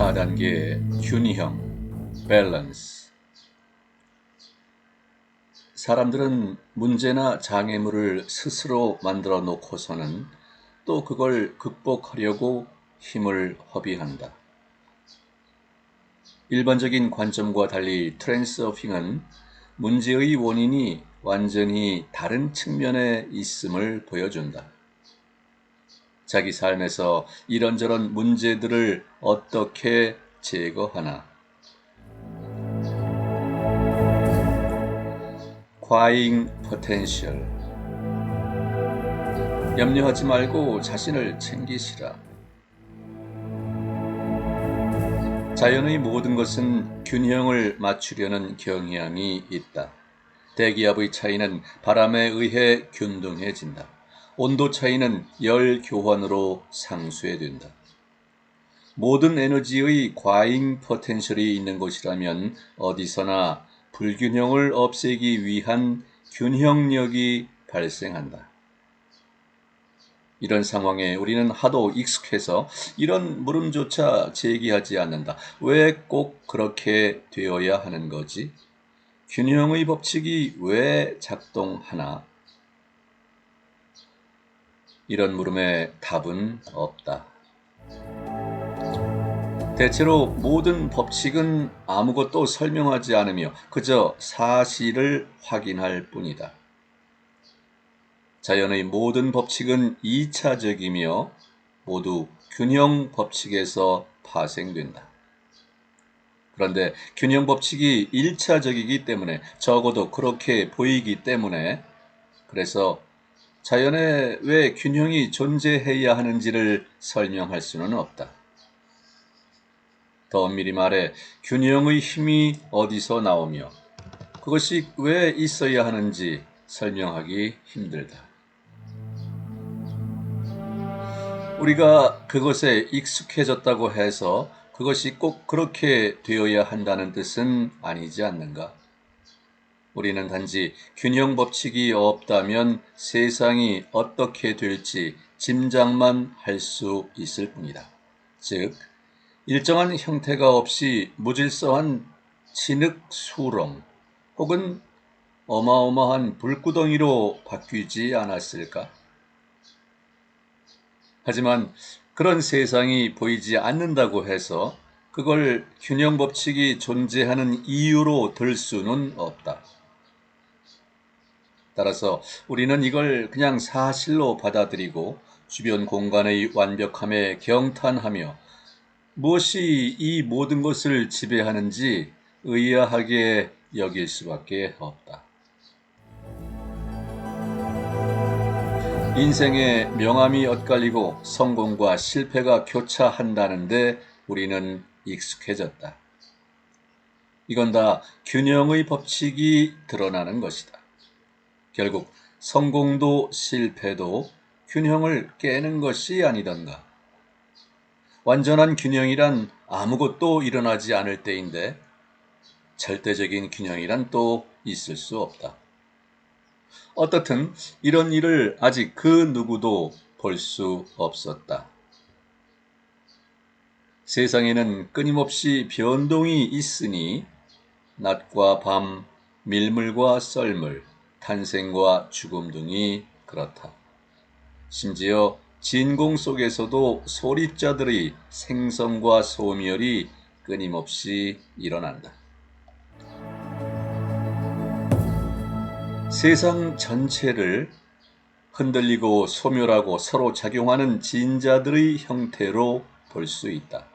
4단계 균형, 밸런스. 사람들은 문제나 장애물을 스스로 만들어 놓고서는 또 그걸 극복하려고 힘을 허비한다. 일반적인 관점과 달리 트랜스서핑은 문제의 원인이 완전히 다른 측면에 있음을 보여준다. 자기 삶에서 이런저런 문제들을 어떻게 제거하나? 과잉 포텐셜. 염려하지 말고 자신을 챙기시라. 자연의 모든 것은 균형을 맞추려는 경향이 있다. 대기압의 차이는 바람에 의해 균등해진다. 온도 차이는 열 교환으로 상쇄된다. 모든 에너지의 과잉 포텐셜이 있는 곳이라면 어디서나 불균형을 없애기 위한 균형력이 발생한다. 이런 상황에 우리는 하도 익숙해서 이런 물음조차 제기하지 않는다. 왜 꼭 그렇게 되어야 하는 거지? 균형의 법칙이 왜 작동하나? 이런 물음에 답은 없다. 대체로 모든 법칙은 아무것도 설명하지 않으며 그저 사실을 확인할 뿐이다. 자연의 모든 법칙은 2차적이며 모두 균형 법칙에서 파생된다. 그런데 균형 법칙이 1차적이기 때문에 적어도 그렇게 보이기 때문에 그래서 자연에 왜 균형이 존재해야 하는지를 설명할 수는 없다. 더 엄밀히 말해 균형의 힘이 어디서 나오며 그것이 왜 있어야 하는지 설명하기 힘들다. 우리가 그것에 익숙해졌다고 해서 그것이 꼭 그렇게 되어야 한다는 뜻은 아니지 않는가? 우리는 단지 균형 법칙이 없다면 세상이 어떻게 될지 짐작만 할 수 있을 뿐이다. 즉, 일정한 형태가 없이 무질서한 진흙 수렁 혹은 어마어마한 불구덩이로 바뀌지 않았을까? 하지만 그런 세상이 보이지 않는다고 해서 그걸 균형 법칙이 존재하는 이유로 들 수는 없다. 따라서 우리는 이걸 그냥 사실로 받아들이고 주변 공간의 완벽함에 경탄하며 무엇이 이 모든 것을 지배하는지 의아하게 여길 수밖에 없다. 인생에 명암이 엇갈리고 성공과 실패가 교차한다는데 우리는 익숙해졌다. 이건 다 균형의 법칙이 드러나는 것이다. 결국 성공도 실패도 균형을 깨는 것이 아니던가. 완전한 균형이란 아무것도 일어나지 않을 때인데 절대적인 균형이란 또 있을 수 없다. 어떻든 이런 일을 아직 그 누구도 볼 수 없었다. 세상에는 끊임없이 변동이 있으니 낮과 밤, 밀물과 썰물, 탄생과 죽음 등이 그렇다. 심지어 진공 속에서도 소립자들의 생성과 소멸이 끊임없이 일어난다. 세상 전체를 흔들리고 소멸하고 서로 작용하는 진자들의 형태로 볼 수 있다.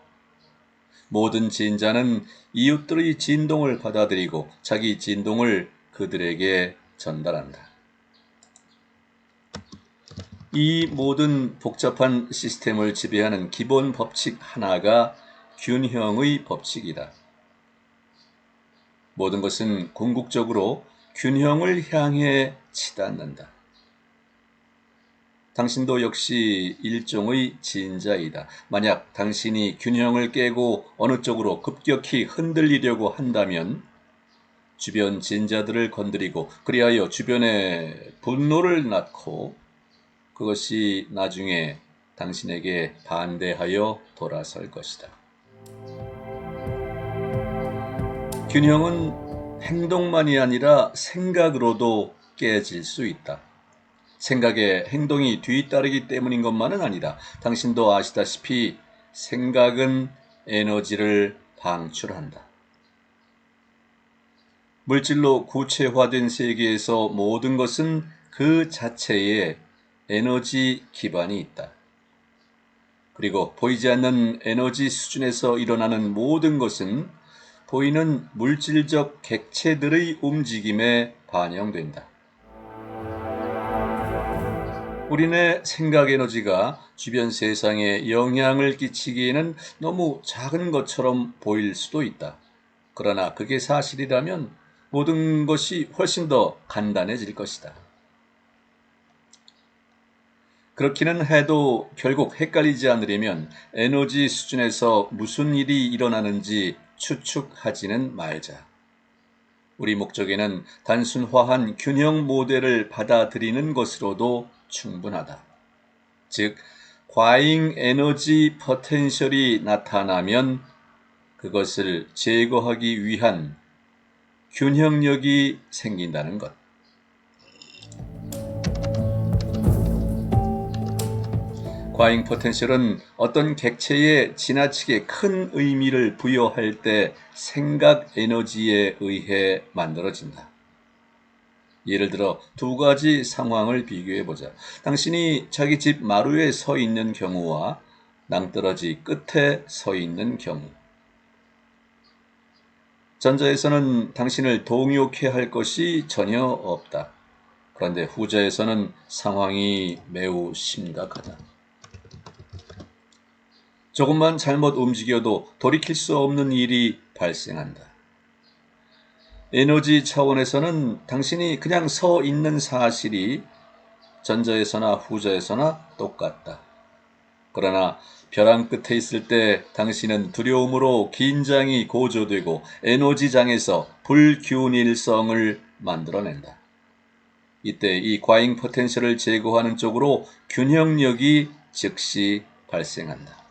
모든 진자는 이웃들의 진동을 받아들이고 자기 진동을 그들에게 전달한다. 이 모든 복잡한 시스템을 지배하는 기본 법칙 하나가 균형의 법칙이다. 모든 것은 궁극적으로 균형을 향해 치닫는다. 당신도 역시 일종의 진자이다. 만약 당신이 균형을 깨고 어느 쪽으로 급격히 흔들리려고 한다면 주변 진자들을 건드리고 그리하여 주변에 분노를 낳고 그것이 나중에 당신에게 반대하여 돌아설 것이다. 균형은 행동만이 아니라 생각으로도 깨질 수 있다. 생각에 행동이 뒤따르기 때문인 것만은 아니다. 당신도 아시다시피 생각은 에너지를 방출한다. 물질로 구체화된 세계에서 모든 것은 그 자체에 에너지 기반이 있다. 그리고 보이지 않는 에너지 수준에서 일어나는 모든 것은 보이는 물질적 객체들의 움직임에 반영된다. 우리네 생각 에너지가 주변 세상에 영향을 끼치기에는 너무 작은 것처럼 보일 수도 있다. 그러나 그게 사실이라면 모든 것이 훨씬 더 간단해질 것이다. 그렇기는 해도 결국 헷갈리지 않으려면 에너지 수준에서 무슨 일이 일어나는지 추측하지는 말자. 우리 목적에는 단순화한 균형 모델을 받아들이는 것으로도 충분하다. 즉, 과잉 에너지 포텐셜이 나타나면 그것을 제거하기 위한 균형력이 생긴다는 것. 과잉 포텐셜은 어떤 객체에 지나치게 큰 의미를 부여할 때 생각 에너지에 의해 만들어진다. 예를 들어 두 가지 상황을 비교해 보자. 당신이 자기 집 마루에 서 있는 경우와 낭떠러지 끝에 서 있는 경우. 전자에서는 당신을 동요케 할 것이 전혀 없다. 그런데 후자에서는 상황이 매우 심각하다. 조금만 잘못 움직여도 돌이킬 수 없는 일이 발생한다. 에너지 차원에서는 당신이 그냥 서 있는 사실이 전자에서나 후자에서나 똑같다. 그러나 벼랑 끝에 있을 때 당신은 두려움으로 긴장이 고조되고 에너지장에서 불균일성을 만들어낸다. 이때 이 과잉 포텐셜을 제거하는 쪽으로 균형력이 즉시 발생한다.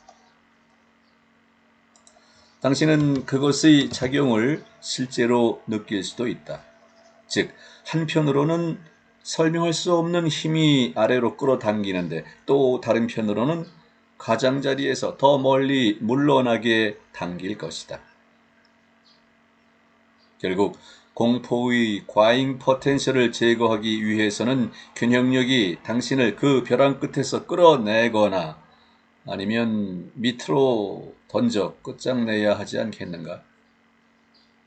당신은 그것의 작용을 실제로 느낄 수도 있다. 즉, 한편으로는 설명할 수 없는 힘이 아래로 끌어당기는데 또 다른 편으로는 가장자리에서 더 멀리 물러나게 당길 것이다. 결국 공포의 과잉 포텐셜을 제거하기 위해서는 균형력이 당신을 그 벼랑 끝에서 끌어내거나 아니면 밑으로 던져 끝장내야 하지 않겠는가?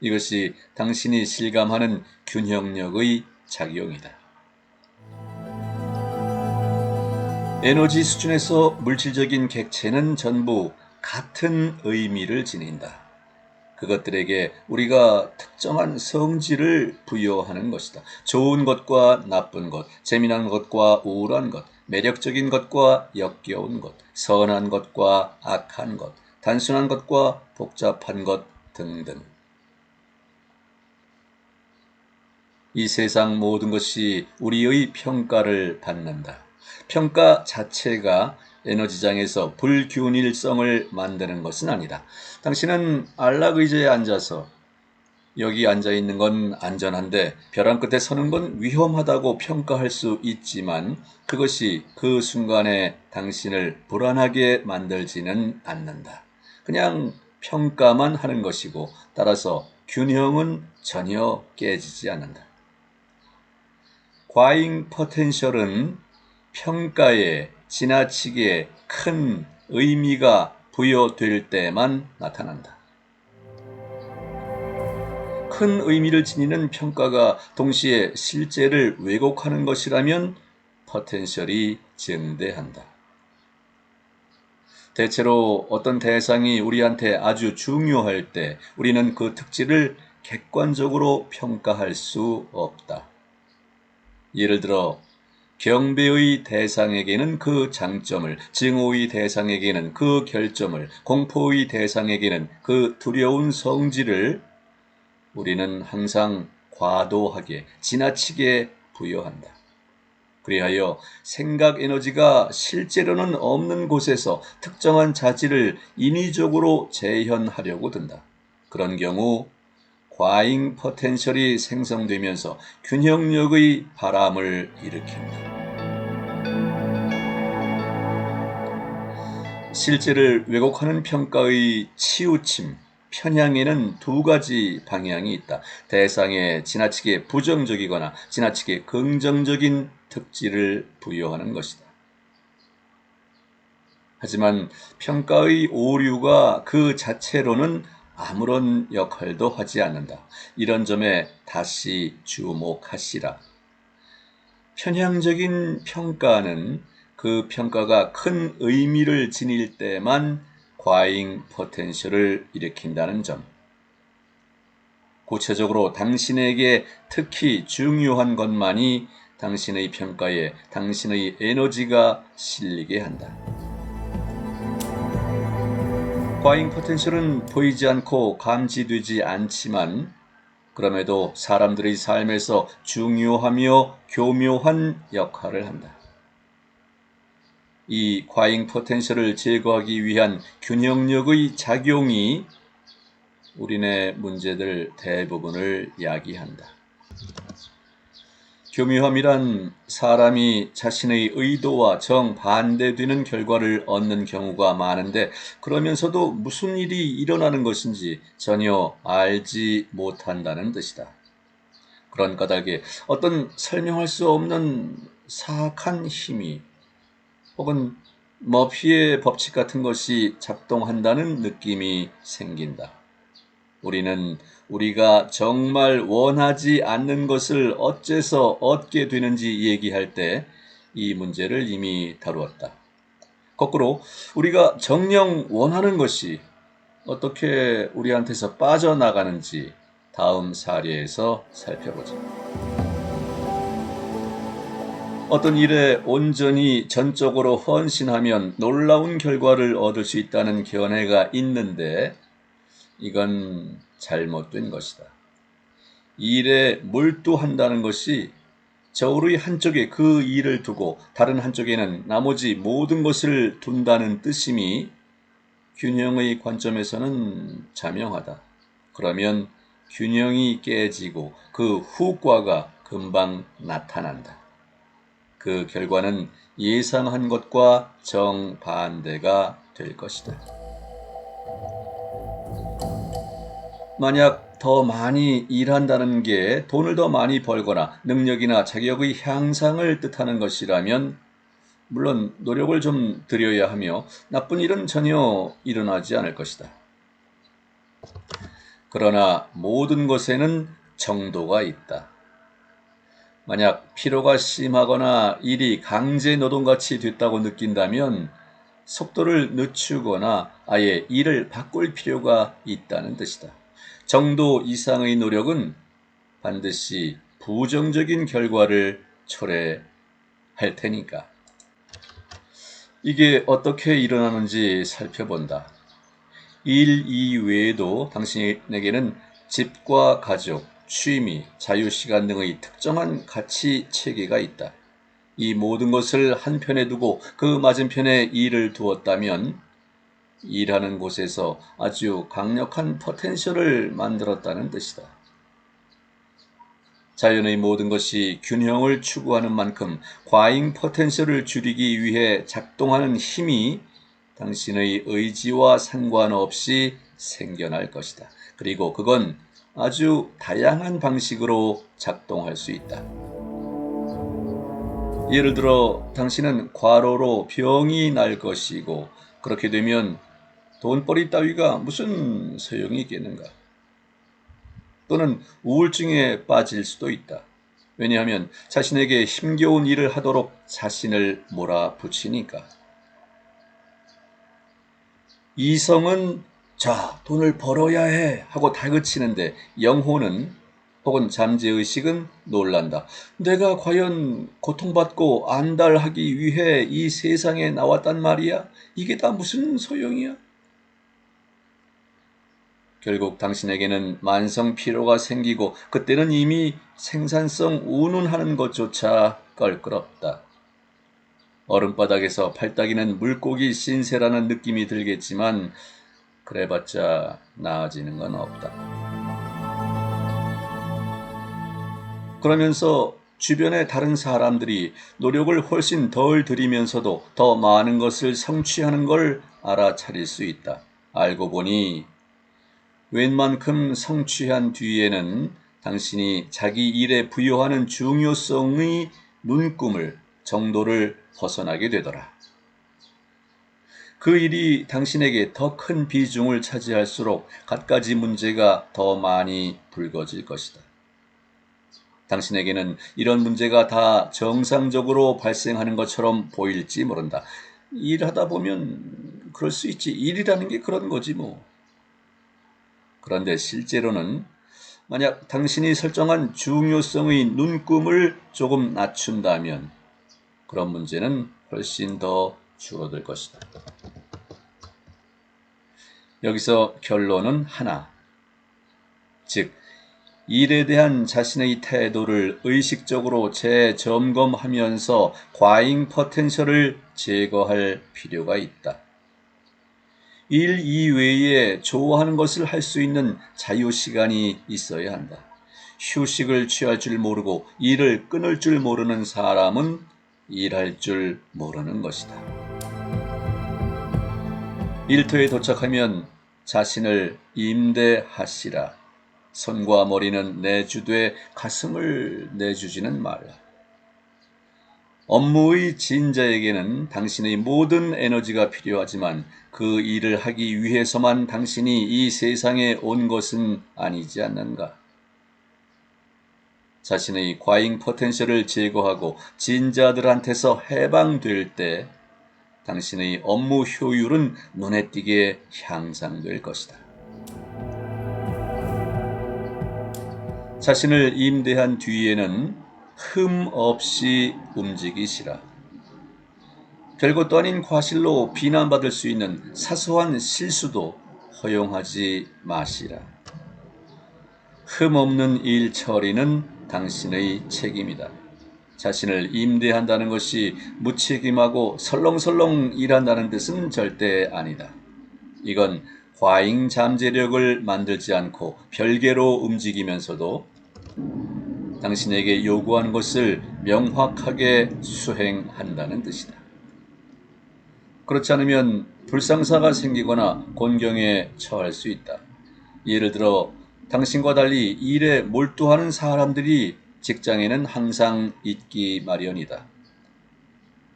이것이 당신이 실감하는 균형력의 작용이다. 에너지 수준에서 물질적인 객체는 전부 같은 의미를 지닌다. 그것들에게 우리가 특정한 성질을 부여하는 것이다. 좋은 것과 나쁜 것, 재미난 것과 우울한 것, 매력적인 것과 역겨운 것, 선한 것과 악한 것, 단순한 것과 복잡한 것 등등. 이 세상 모든 것이 우리의 평가를 받는다. 평가 자체가 에너지장에서 불균일성을 만드는 것은 아니다. 당신은 안락의자에 앉아서 여기 앉아있는 건 안전한데 벼랑 끝에 서는 건 위험하다고 평가할 수 있지만 그것이 그 순간에 당신을 불안하게 만들지는 않는다. 그냥 평가만 하는 것이고 따라서 균형은 전혀 깨지지 않는다. 과잉 포텐셜은 평가에 지나치게 큰 의미가 부여될 때만 나타난다. 큰 의미를 지니는 평가가 동시에 실제를 왜곡하는 것이라면 포텐셜이 증대한다. 대체로 어떤 대상이 우리한테 아주 중요할 때 우리는 그 특질을 객관적으로 평가할 수 없다. 예를 들어 경배의 대상에게는 그 장점을, 증오의 대상에게는 그 결점을, 공포의 대상에게는 그 두려운 성질을 우리는 항상 과도하게, 지나치게 부여한다. 그리하여 생각 에너지가 실제로는 없는 곳에서 특정한 자질을 인위적으로 재현하려고 든다. 그런 경우 과잉 포텐셜이 생성되면서 균형력의 바람을 일으킨다. 실제를 왜곡하는 평가의 치우침, 편향에는 두 가지 방향이 있다. 대상에 지나치게 부정적이거나 지나치게 긍정적인 특질을 부여하는 것이다. 하지만 평가의 오류가 그 자체로는 아무런 역할도 하지 않는다. 이런 점에 다시 주목하시라. 편향적인 평가는 그 평가가 큰 의미를 지닐 때만 과잉 포텐셜을 일으킨다는 점. 구체적으로 당신에게 특히 중요한 것만이 당신의 평가에 당신의 에너지가 실리게 한다. 과잉 포텐셜은 보이지 않고 감지되지 않지만 그럼에도 사람들의 삶에서 중요하며 교묘한 역할을 한다. 이 과잉 포텐셜을 제거하기 위한 균형력의 작용이 우리네 문제들 대부분을 야기한다. 교묘함이란 사람이 자신의 의도와 정반대되는 결과를 얻는 경우가 많은데 그러면서도 무슨 일이 일어나는 것인지 전혀 알지 못한다는 뜻이다. 그런 까닭에 어떤 설명할 수 없는 사악한 힘이 혹은 머피의 법칙 같은 것이 작동한다는 느낌이 생긴다. 우리는 우리가 정말 원하지 않는 것을 어째서 얻게 되는지 얘기할 때 이 문제를 이미 다루었다. 거꾸로 우리가 정녕 원하는 것이 어떻게 우리한테서 빠져나가는지 다음 사례에서 살펴보자. 어떤 일에 온전히 전적으로 헌신하면 놀라운 결과를 얻을 수 있다는 견해가 있는데 이건 잘못된 것이다. 일에 몰두한다는 것이 저울의 한쪽에 그 일을 두고 다른 한쪽에는 나머지 모든 것을 둔다는 뜻임이 균형의 관점에서는 자명하다. 그러면 균형이 깨지고 그 후과가 금방 나타난다. 그 결과는 예상한 것과 정반대가 될 것이다. 만약 더 많이 일한다는 게 돈을 더 많이 벌거나 능력이나 자격의 향상을 뜻하는 것이라면 물론 노력을 좀 들여야 하며 나쁜 일은 전혀 일어나지 않을 것이다. 그러나 모든 것에는 정도가 있다. 만약 피로가 심하거나 일이 강제 노동같이 됐다고 느낀다면 속도를 늦추거나 아예 일을 바꿀 필요가 있다는 뜻이다. 정도 이상의 노력은 반드시 부정적인 결과를 초래할 테니까. 이게 어떻게 일어나는지 살펴본다. 일 이외에도 당신에게는 집과 가족, 취미, 자유시간 등의 특정한 가치 체계가 있다. 이 모든 것을 한편에 두고 그 맞은편에 일을 두었다면 일하는 곳에서 아주 강력한 포텐셜을 만들었다는 뜻이다. 자연의 모든 것이 균형을 추구하는 만큼 과잉 포텐셜을 줄이기 위해 작동하는 힘이 당신의 의지와 상관없이 생겨날 것이다. 그리고 그건 아주 다양한 방식으로 작동할 수 있다. 예를 들어 당신은 과로로 병이 날 것이고 그렇게 되면 돈벌이 따위가 무슨 소용이 있겠는가? 또는 우울증에 빠질 수도 있다. 왜냐하면 자신에게 힘겨운 일을 하도록 자신을 몰아붙이니까. 이성은 자, 돈을 벌어야 해 하고 다그치는데 영혼은 혹은 잠재의식은 놀란다. 내가 과연 고통받고 안달하기 위해 이 세상에 나왔단 말이야? 이게 다 무슨 소용이야? 결국 당신에게는 만성 피로가 생기고 그때는 이미 생산성 운운하는 것조차 껄끄럽다. 얼음바닥에서 팔딱이는 물고기 신세라는 느낌이 들겠지만 그래봤자 나아지는 건 없다. 그러면서 주변의 다른 사람들이 노력을 훨씬 덜 들이면서도 더 많은 것을 성취하는 걸 알아차릴 수 있다. 알고 보니 웬만큼 성취한 뒤에는 당신이 자기 일에 부여하는 중요성의 눈금을 정도를 벗어나게 되더라. 그 일이 당신에게 더 큰 비중을 차지할수록 갖가지 문제가 더 많이 불거질 것이다. 당신에게는 이런 문제가 다 정상적으로 발생하는 것처럼 보일지 모른다. 일하다 보면 그럴 수 있지. 일이라는 게 그런 거지 뭐. 그런데 실제로는 만약 당신이 설정한 중요성의 눈금을 조금 낮춘다면 그런 문제는 훨씬 더 줄어들 것이다. 여기서 결론은 하나. 즉, 일에 대한 자신의 태도를 의식적으로 재점검하면서 과잉 포텐셜을 제거할 필요가 있다. 일 이외에 좋아하는 것을 할 수 있는 자유시간이 있어야 한다. 휴식을 취할 줄 모르고 일을 끊을 줄 모르는 사람은 일할 줄 모르는 것이다. 일터에 도착하면 자신을 임대하시라. 손과 머리는 내주되 가슴을 내주지는 말라. 업무의 진자에게는 당신의 모든 에너지가 필요하지만 그 일을 하기 위해서만 당신이 이 세상에 온 것은 아니지 않는가? 자신의 과잉 포텐셜을 제거하고 진자들한테서 해방될 때 당신의 업무 효율은 눈에 띄게 향상될 것이다. 자신을 임대한 뒤에는 흠 없이 움직이시라. 별것도 아닌 과실로 비난받을 수 있는 사소한 실수도 허용하지 마시라. 흠 없는 일 처리는 당신의 책임이다. 자신을 임대한다는 것이 무책임하고 설렁설렁 일한다는 뜻은 절대 아니다. 이건 과잉 잠재력을 만들지 않고 별개로 움직이면서도 당신에게 요구하는 것을 명확하게 수행한다는 뜻이다. 그렇지 않으면 불상사가 생기거나 곤경에 처할 수 있다. 예를 들어 당신과 달리 일에 몰두하는 사람들이 직장에는 항상 있기 마련이다.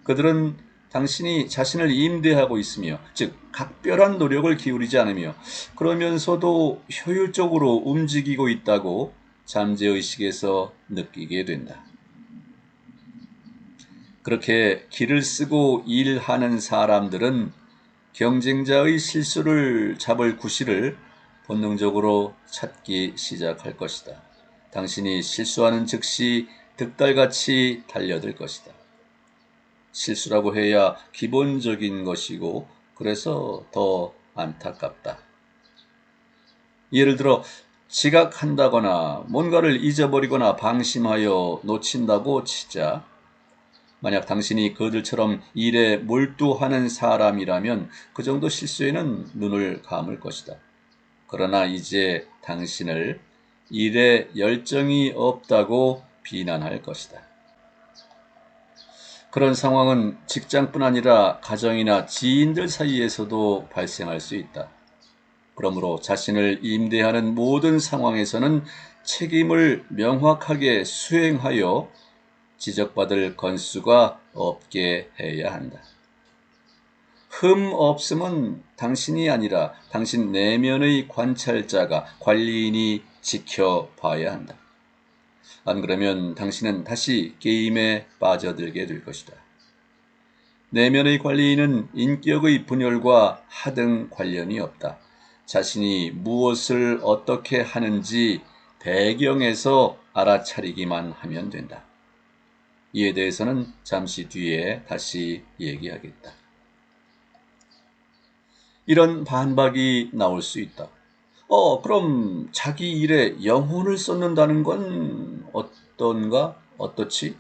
그들은 당신이 자신을 임대하고 있으며, 즉 각별한 노력을 기울이지 않으며 그러면서도 효율적으로 움직이고 있다고 잠재의식에서 느끼게 된다. 그렇게 기를 쓰고 일하는 사람들은 경쟁자의 실수를 잡을 구실을 본능적으로 찾기 시작할 것이다. 당신이 실수하는 즉시 득달같이 달려들 것이다. 실수라고 해야 기본적인 것이고 그래서 더 안타깝다. 예를 들어 지각한다거나 뭔가를 잊어버리거나 방심하여 놓친다고 치자. 만약 당신이 그들처럼 일에 몰두하는 사람이라면 그 정도 실수에는 눈을 감을 것이다. 그러나 이제 당신을 일에 열정이 없다고 비난할 것이다. 그런 상황은 직장뿐 아니라 가정이나 지인들 사이에서도 발생할 수 있다. 그러므로 자신을 임대하는 모든 상황에서는 책임을 명확하게 수행하여 지적받을 건수가 없게 해야 한다. 흠 없음은 당신이 아니라 당신 내면의 관찰자가 관리인이 지켜봐야 한다. 안 그러면 당신은 다시 게임에 빠져들게 될 것이다. 내면의 관리인은 인격의 분열과 하등 관련이 없다. 자신이 무엇을 어떻게 하는지 배경에서 알아차리기만 하면 된다. 이에 대해서는 잠시 뒤에 다시 얘기하겠다. 이런 반박이 나올 수 있다. 그럼 자기 일에 영혼을 쏟는다는 건 어떤가? 어떻지?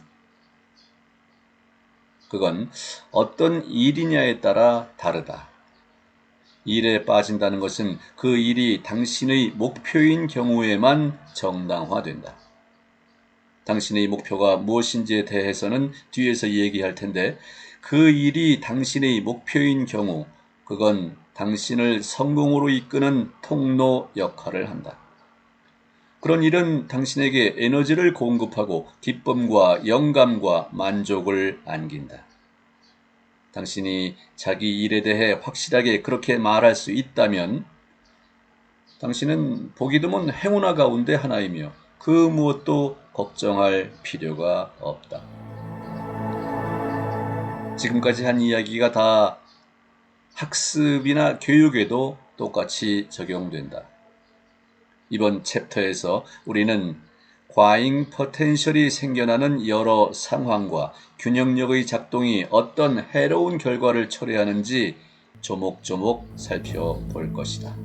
그건 어떤 일이냐에 따라 다르다. 일에 빠진다는 것은 그 일이 당신의 목표인 경우에만 정당화된다. 당신의 목표가 무엇인지에 대해서는 뒤에서 얘기할 텐데 그 일이 당신의 목표인 경우 그건 당신을 성공으로 이끄는 통로 역할을 한다. 그런 일은 당신에게 에너지를 공급하고 기쁨과 영감과 만족을 안긴다. 당신이 자기 일에 대해 확실하게 그렇게 말할 수 있다면 당신은 보기 드문 행운아 가운데 하나이며 그 무엇도 걱정할 필요가 없다. 지금까지 한 이야기가 다 학습이나 교육에도 똑같이 적용된다. 이번 챕터에서 우리는 과잉 포텐셜이 생겨나는 여러 상황과 균형력의 작동이 어떤 해로운 결과를 초래하는지 조목조목 살펴볼 것이다.